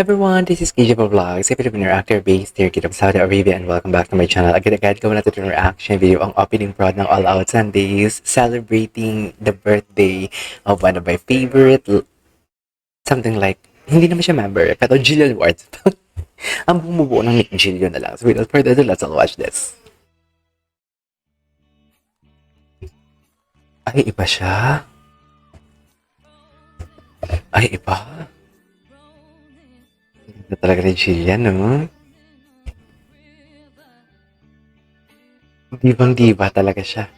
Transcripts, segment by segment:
Everyone, this is KJ Vlogs, a Filipino actor based here in Saudi Arabia, and welcome back to my channel. Agad-agad gawin natin itong reaction video ang opening prod ng All Out Sundays, celebrating the birthday of one of my favorite, something like, hindi naman siya member, pero Jillian Ward. Ang bumubuo ng Nick Jillian na lang. So without further ado, let's all watch this. Ay, iba siya. Ay, iba. Ganda talaga ni Jillian, no? Divang-diva talaga siya.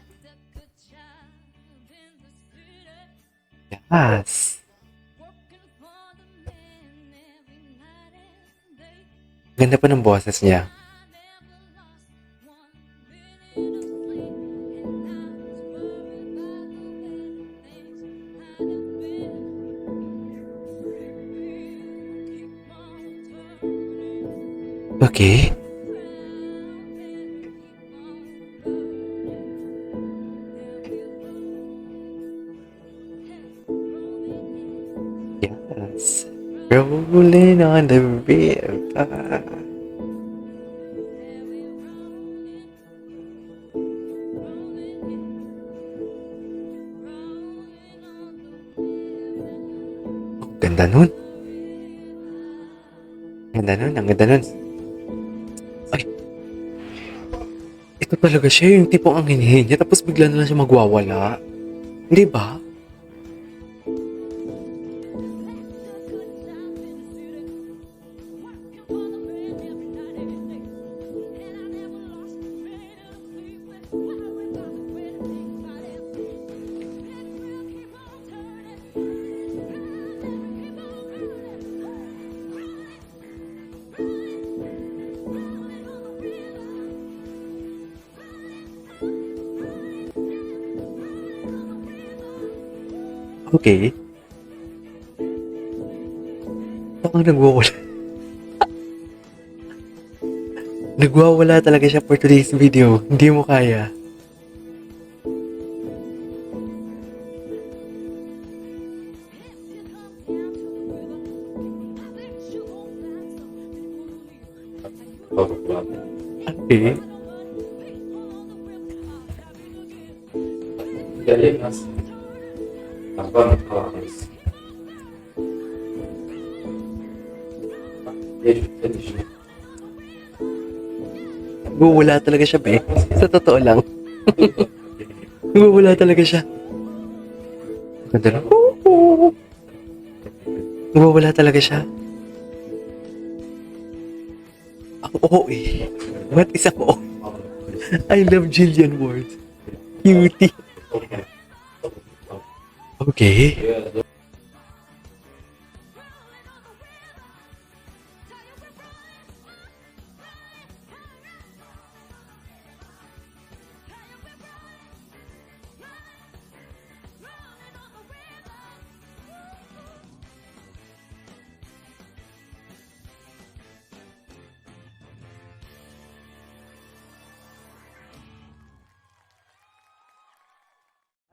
Yes. Ganda pa ng boses niya. Okay. Yes. Rolling on the river. Ganda nun. Ganda nun, ang ganda nun. Ay. Ito talaga siya, yung tipong ang hinihin niya, tapos bigla na lang siya magwawala. Hindi ba? Okay. Parang nagwawala. Nagwawala talaga siya for today's video. Hindi mo kaya. Okay. Nagwawala talaga siya, be. Sa totoo lang. Nagwawala talaga siya. Ganda na. Nagwawala talaga siya. Ang oo eh. What is ang oo? I love Jillian Ward. Cutie. Okay.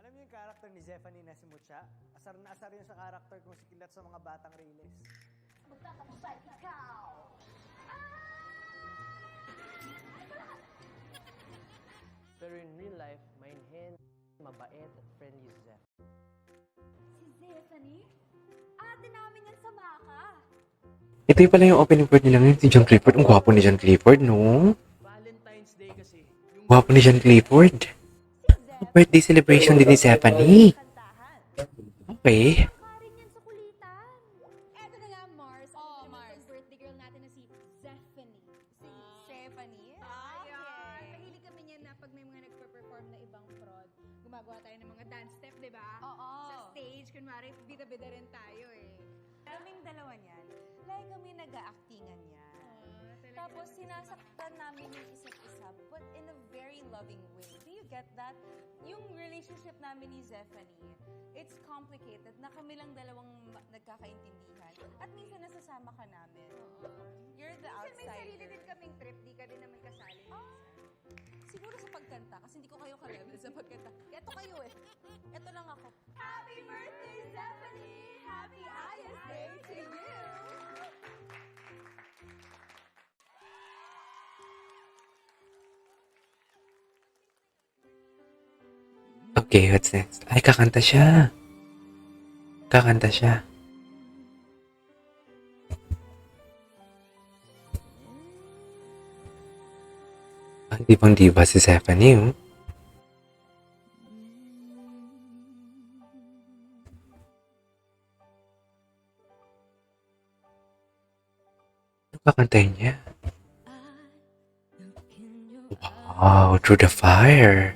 Alam niyo yung karakter ni Zephanie na si Mucha? Asar na asar yun sa karakter kung si Kilat sa mga batang Reyes. Magtatapusay ikaw! Pero in real life, mainhin, mabait at friendly si Zeph. Si Zephanie? Ate namin yan sa Maka! Ito yung pala yung opening word nila ngayon, si John Clifford. Ang gwapo ni John Clifford, no? Valentine's Day kasi. Yung Gwapo ni John Clifford. Birthday celebration din ni Stephanie. Okay. Karin yan sa kulitan! Eto na nga, Mars. Oh, Mars. Ang birthday girl natin na si Zephanie. Si Stephanie? Okay. Mahilig kami niyan na pag may mga nagpa-perform na ibang prod, gumagawa tayo ng mga dance step, di ba? Oo. Sa stage, kunwari, bida-bida rin tayo eh. Kaming dalawa niyan, lagi kami nag-aactingan niya. Tapos sinasaktan namin yung isa't isa, but in a very loving way. Do you get that? Yung relationship namin ni Zephanie, it's complicated na kami lang dalawang nagkakaintindihan. At minsan nasasama ka namin. You're the Minsan may outsider. sarili din kaming trip, di ka din naman kasali. Siguro sa pagkanta, kasi hindi ko kayo ka-level sa pagkanta. Ito kayo eh. Ito lang ako. Happy birthday, Stephanie! Happy IS Day to you! Okay, what's next? Ay, kakanta siya. Kakanta siya. Ang dibang-diba si Stephanie, oh. Ano kakantahin niya? Wow, through the fire.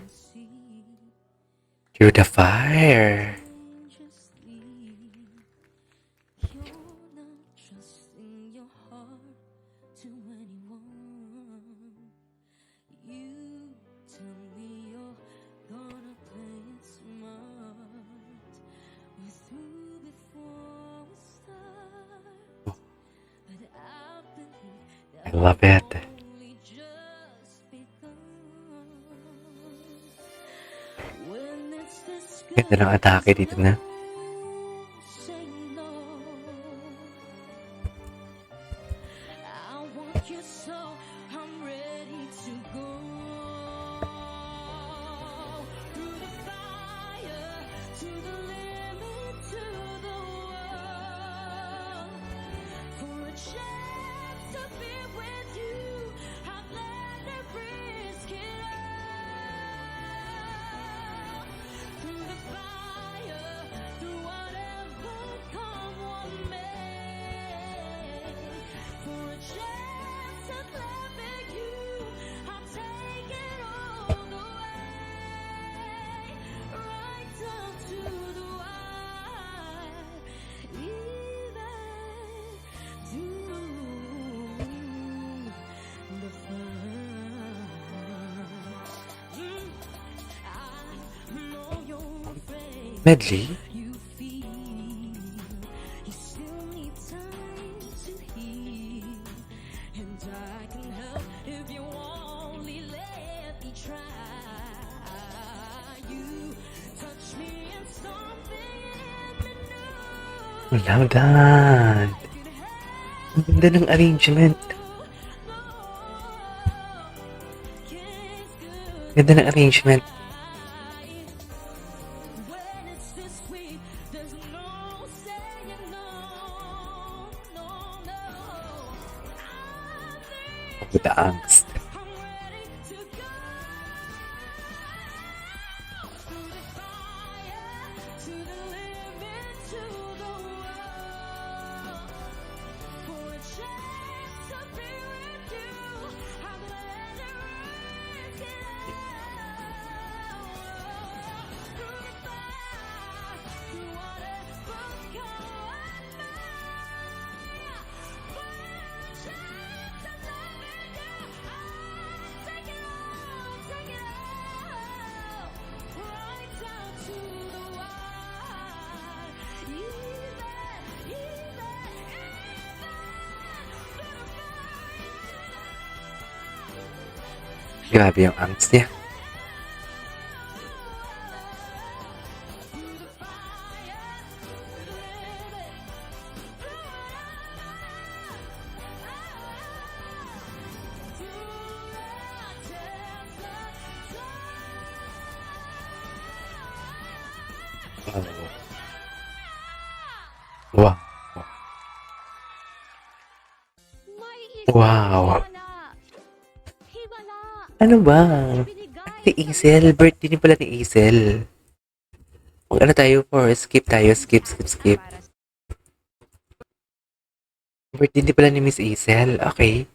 Through the fire. I love it. Ganda ng atake dito na. Medley? I love that. Ang ganda ng arrangement. Ganda ng arrangement. With the angst. Grabe yung angst niya. Wow. Wow. Ano ba? Si Isel. Birthday din pala ni Isel. Kung ano tayo for? Skip tayo. Skip. Birthday din pala ni Miss Isel. Okay.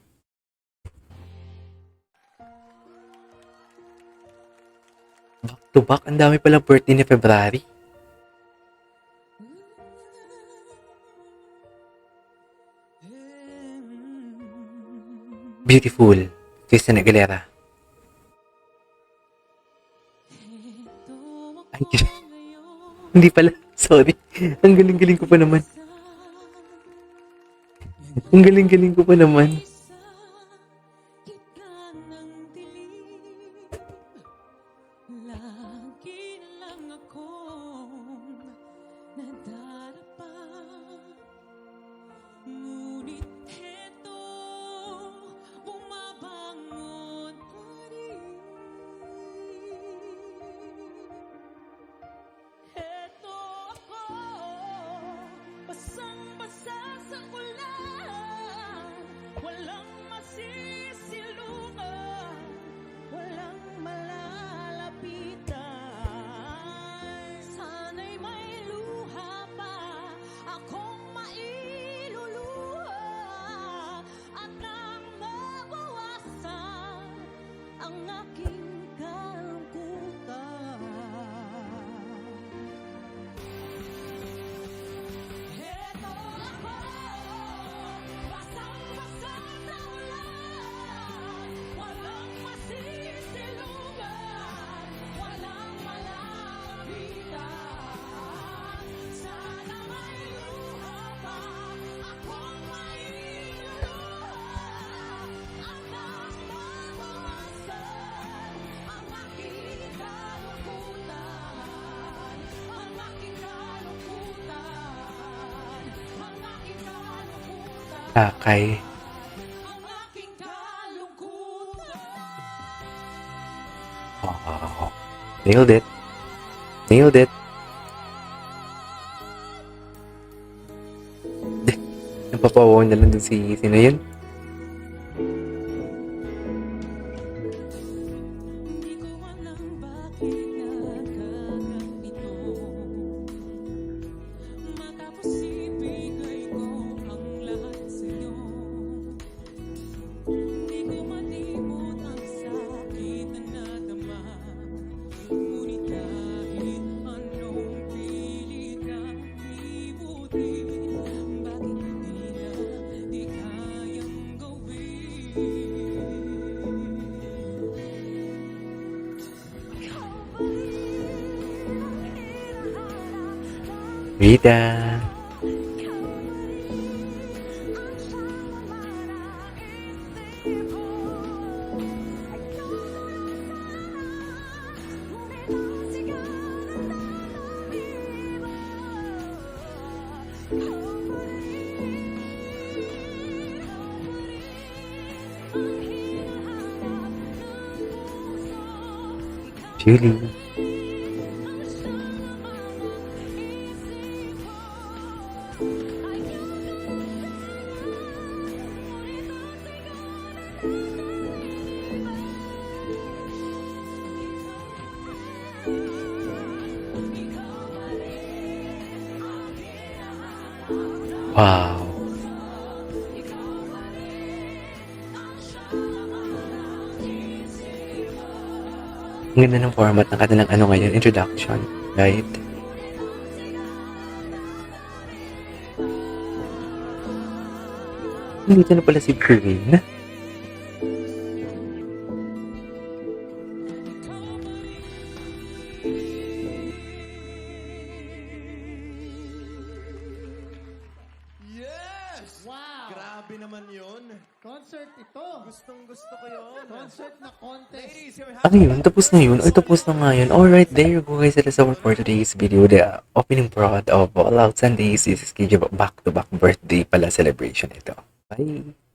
Back to back. Ang dami palang birthday ni February. Beautiful. Christina Aguilera. Ay, hindi pala. Sorry. Ang galing-galing ko pa naman. Ang galing-galing ko pa naman. ang aking kalungkutan. Heto ako, basang-basa sa ulan, walang masisilungan, walang malapitan. Sana may luha pa akong mailuluha, hanggang mabawasan ang aking kalungkutan, ang aking kalungkutan, ang aking kalungkutan, Takay. ang aking kalungkutan. Wow. Nailed it. Nailed it. Napapawaw na lang dun si... Sino yun? Hindi ko alam bakit nagkaganito, matapos ibigay ko ang lahat sa'yo. Hindi ko malimot ang sakit na nadama, ngunit kahit anong pilit kang libutin, bakit tila di kayang gawin? Rita. Julie. Wow. Ang ganda ng format ng kanilang ano ngayon, introduction, right? Dito na pala si Green. Yes! Wow! Grabe naman yun. Concert ito. Gustong gusto ko yun. Concert na contest. Ladies, you have Ano yun? Tapos na yun? Ay, tapos na nga yun. Alright, there you go guys. That is our for today's video. The opening prod of All Out Sundays is scheduled back-to-back birthday pala celebration ito. Bye!